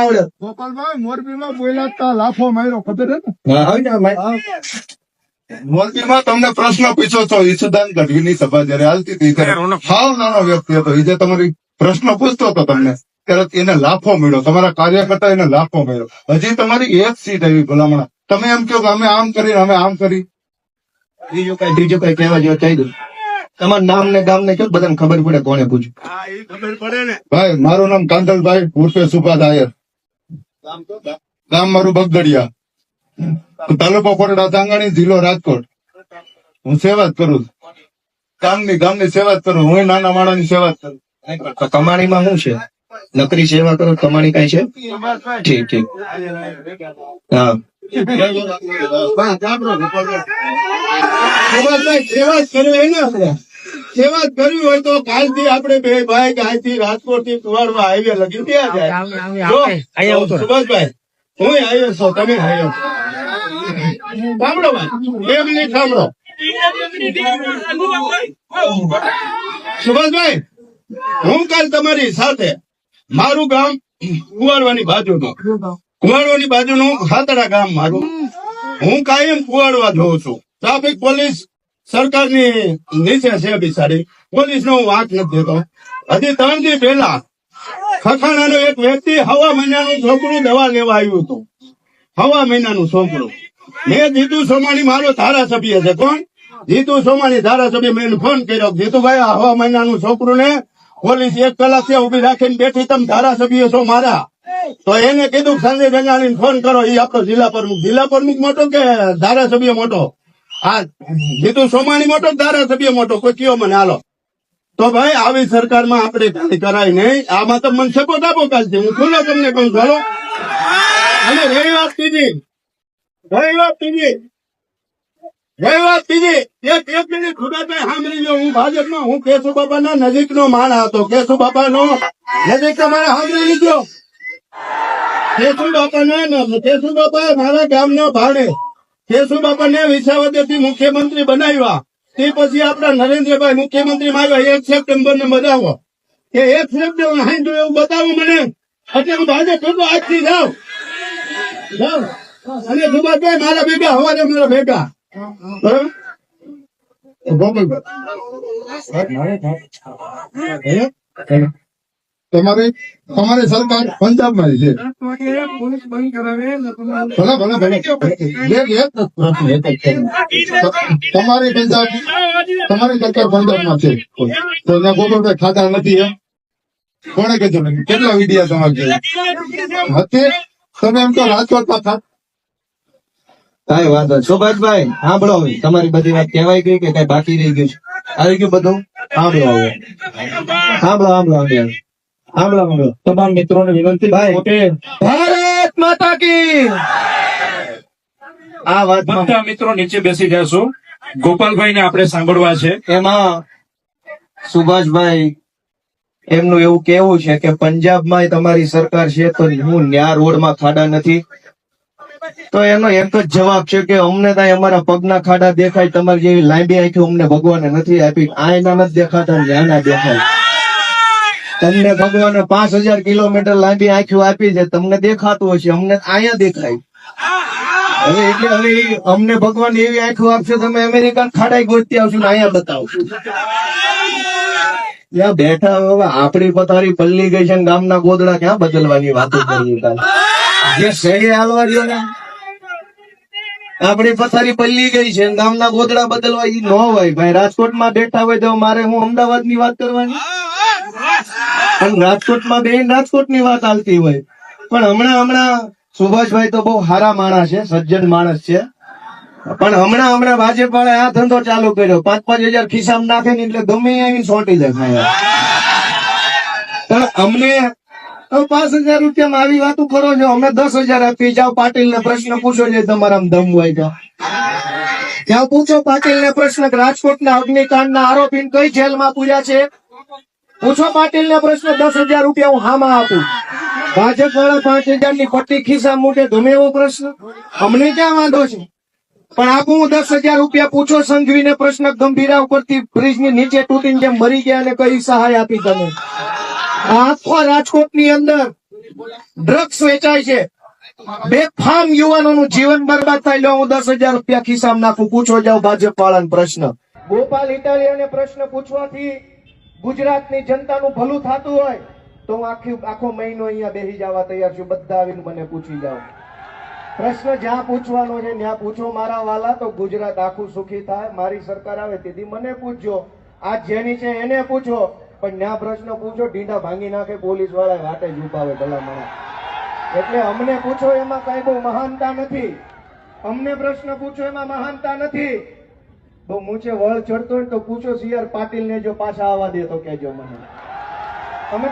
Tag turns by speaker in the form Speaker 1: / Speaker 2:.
Speaker 1: આવડે.
Speaker 2: ગોપાલભાઈ મોરબીમાં બોલ્યા તા લાફો માર્યો ખબર હે ને?
Speaker 1: હા, હોય ને ભાઈ.
Speaker 3: મોરબીમાં તમને પ્રશ્ન પૂછ્યો છો ઈસુદાન ગઢવીની સભા જયારે હાલતી હતી ત્યારે સાવ નાનો વ્યક્તિ હતો એ જે તમારી પ્રશ્ન પૂછતો હતો તમને ત્યારે એને લાફો મળ્યો, તમારા કાર્યકર્તા એને લાફો મળ્યો. હજી તમારી એક સીટ આવી ભલામણા, તમે એમ કહો કે અમે આમ કરી અમે આમ કરી.
Speaker 1: બીજું કઈ કહેવા જેવું કહી દઉં. તમારું નામ ને ગામ ને કયો બધાને ખબર પડે કોને પૂછ્યું.
Speaker 3: ભાઈ મારું નામ કાંદલભાઈ ઉર્ફે સુભાષ આયર, ગામ મારું બગદડિયા, તાલુકો કોટડા ચાંગાણી, જિલ્લો રાજકોટ. હું સેવા જ કરું, ગામની સેવા જ કરું. હું નાના માણસની સેવા જ કરું.
Speaker 1: તો કમાણીમાં શું છે? નકરી સેવા કરો, કમાણી કઈ છે? ઠીક ઠીક. હા,
Speaker 3: સેવા જ કરવી હોય ને આપણે, સેવા જ કરવી હોય તો કાલથી આપણે બે ભાઈ ગાયથી રાજકોટ થી કુવાડવા હાઈવે લગી ત્યાં જાય. સુભાષભાઈ હું આવ્યો છો, તમે આવ્યો સાંભળો ભાઈ, એક મિનિટ સાંભળો. સુભાષભાઈ હું કાલ તમારી સાથે, મારું ગામ કુવાડવાની બાજુનું ખાતડા ગામ મારું. હું કાયમ કુવાડવા જોઉં છું. ટ્રાફિક પોલીસ સરકારની નીચે છે બિચારી, પોલીસ નો હું વાંક નથી દેતો. હજી 3 દી પહેલા ખખાણાનો એક વ્યક્તિ 1.5 મહિનાનું છોકરું દવા લેવા આવ્યું હતું. 1.5 મહિનાનું છોકરું. મેં જીતુ સોમાણી, મારો ધારાસભ્ય છે. કોણ? જીતુ સોમાણી ધારાસભ્ય. મેં ફોન કર્યો, જીતુભાઈ 1.5 મહિનાનું છોકરું ને પોલીસ 1 કલાક થી ઉભી રાખીને બેઠી, તમે ધારાસભ્ય છો મારા. તો એને કીધું સંજય ગંગાણીને ફોન કરો. એ આપણો જિલ્લા પ્રમુખ મોટો કે ધારાસભ્ય મોટો? હા, જીતુ સોમાણી મોટો, ધારાસભ્ય મોટો, કોઈ કયો મને હાલો. તો ભાઈ આવી સરકારમાં આપણે કાંઈ કરાય નહીં. આમાં તો મને સપોર્ટ આપો કાલથી, હું ખુલ્લો તમને કહું ચાલો. અને રહી વાત ત્રીજી, એક મિનિટ ખુદાભાઈ સાંભળી લો. હું ભાજપનો, હું કેશુબાપાના નજીકનો માણસ હતો. કેશુબાપાનો નજીક તમારે સાંભળી લીધો. કેશુબાપાએ મારા ગામનો ભાડે કેશુબાપાને વિસાવદરથી મુખ્યમંત્રી બનાવ્યા. તે પછી આપડા નરેન્દ્રભાઈ મુખ્યમંત્રી માં આવ્યા. 1 સપ્ટેમ્બર ને બતાવો કે 1 સપ્ટેમ્બર હાંડું એવું બતાવો મને, એટલે હું ભાજપ કરતો આજથી જાઉં. અને સુભાષભાઈ મારા ભેગા હવારે મારા ભેગા તમારી સરકાર પંજાબમાં છે. તમારી સરકાર પંજાબમાં છે તો ત્યાં ગોપાલભાઈ ખાતા નથી એમ કોને કીધું? કેટલા વિડિયા તમારે હતી? તમે એમ તો રાજકોટ પાછા
Speaker 1: કઈ વાંધો. સુભાષભાઈ સાંભળો, તમારી બધી વાત કહેવાય ગઈ કે કઈ બાકી રહી ગયું છે? આવી ગયું બધું? સાંભળો હવે, સાંભળો. તમામ મિત્રોને વિનંતી, ભારત માતા કી. આ વાત
Speaker 4: બધા મિત્રો નીચે બેસી જશો. ગોપાલભાઈ ને આપણે સાંભળવા છે.
Speaker 1: એમાં સુભાષભાઈ એમનું એવું કેવું છે કે પંજાબમાં તમારી સરકાર છે તો હું ન્યા રોડમાં ખાડા નથી. તો એનો એક જ જવાબ છે કે અમને ત્યાં અમારા પગના ખાડા દેખાય, તમારી જેવી લાંબી આંખી અમને ભગવાને નથી આપી. આયના નથી દેખાતા, ન્યાના દેખાય. તમને ભગવાને 5000 કિલોમીટર લાંબી આંખીઓ આપી છે, તમને દેખાતું હશે, અમને અહીંયા દેખાય. હવે અમને ભગવાન એવી આંખો આપશે, તમે અમેરિકન ખાડાઈ ગોતતી આવશો ને અહીંયા બતાવશો. ત્યાં બેઠા હવે આપણી પથારી પલ્લી ગઈ છે, ગામના ગોદડા ક્યાં બદલવાની વાતો કરી? જે શહેર હાલવા દો ને, આપણી પથારી પલ્લી ગઈ છે, ગામના ગોદડા બદલવા ન હોય. ભાઈ રાજકોટમાં બેઠા હોય તો મારે હું અમદાવાદ ની વાત કરવાની, અને રાજકોટમાં બેન રાજકોટની વાત ચાલતી હોય. પણ હમણાં સુભાષભાઈ તો બહુ સારા માણસ છે, સજ્જન માણસ છે. પણ હમણાં ભાજપ વાળા આ ધંધો ચાલુ કર્યો. 5,000 ખિસ્સામાં નાખે ને એટલે ગમે એવી સોંટી જાય. પણ અમને 5,000 રૂપિયામાં આવી વાતો કરો છો, અમે 10,000 આપી. જાઓ પાટીલ ને પ્રશ્ન પૂછો છે, તમારા દમ હોય તો ત્યાં પૂછો પાટીલ ને પ્રશ્ન. રાજકોટના અગ્નિકાંડના આરોપી કઈ જેલમાં પૂર્યા છે પૂછો પાટીલ ને પ્રશ્ન. 10,000 રૂપિયા હું હામાં આપું. ભાજપ વાળા 5,000 ની પટ્ટી ખિસ્સા મૂકે, ગમે એવો પ્રશ્ન, અમને ક્યાં વાંધો છે. પણ આપું 10,000 રૂપિયા પૂછો સંઘવીને પ્રશ્ન. ગંભીરા ઉપરથી બ્રિજ ની નીચે તૂટીને જેમ મરી ગયા અને કઈ સહાય આપી તમે? આખો રાજકોટ ની અંદર ડ્રગ્સ વેચાય છે, બેફામ યુવાનોનું જીવન બરબાદ થાય. લો હું 10,000 રૂપિયા ખિસ્સામાં નાખું. પૂછો જાવ ભાજપ વાળાને પ્રશ્ન. ગોપાલ ઇટાલિયાને પ્રશ્ન પૂછવાથી ગુજરાતની જનતાનું ભલું થતું હોય તો હું આખો મહિનો અહીંયા બેસી જવા તૈયાર છું. બધા આવીને મને પૂછી જાવ. પ્રશ્ન જ્યાં પૂછવાનો છે ત્યાં પૂછો મારા વાલા, તો ગુજરાત આખું સુખી થાય. મારી સરકાર આવે તેથી મને પૂછજો, આ જેની છે એને પૂછો, પણ ત્યાં પ્રશ્ન પૂછો ઢીંડા ભાંગી નાખે પોલીસ વાળા વાટે જ ઉપાવે ભલામણા. એટલે અમને પૂછો એમાં કઈ બહુ મહાનતા નથી. અમને પ્રશ્ન પૂછો એમાં મહાનતા નથી. બહુ મૂછે વળ ચડતો હોય તો પૂછો CR પાટીલ ને, જો પાછા આવવા દે તો કેજો મને. અમે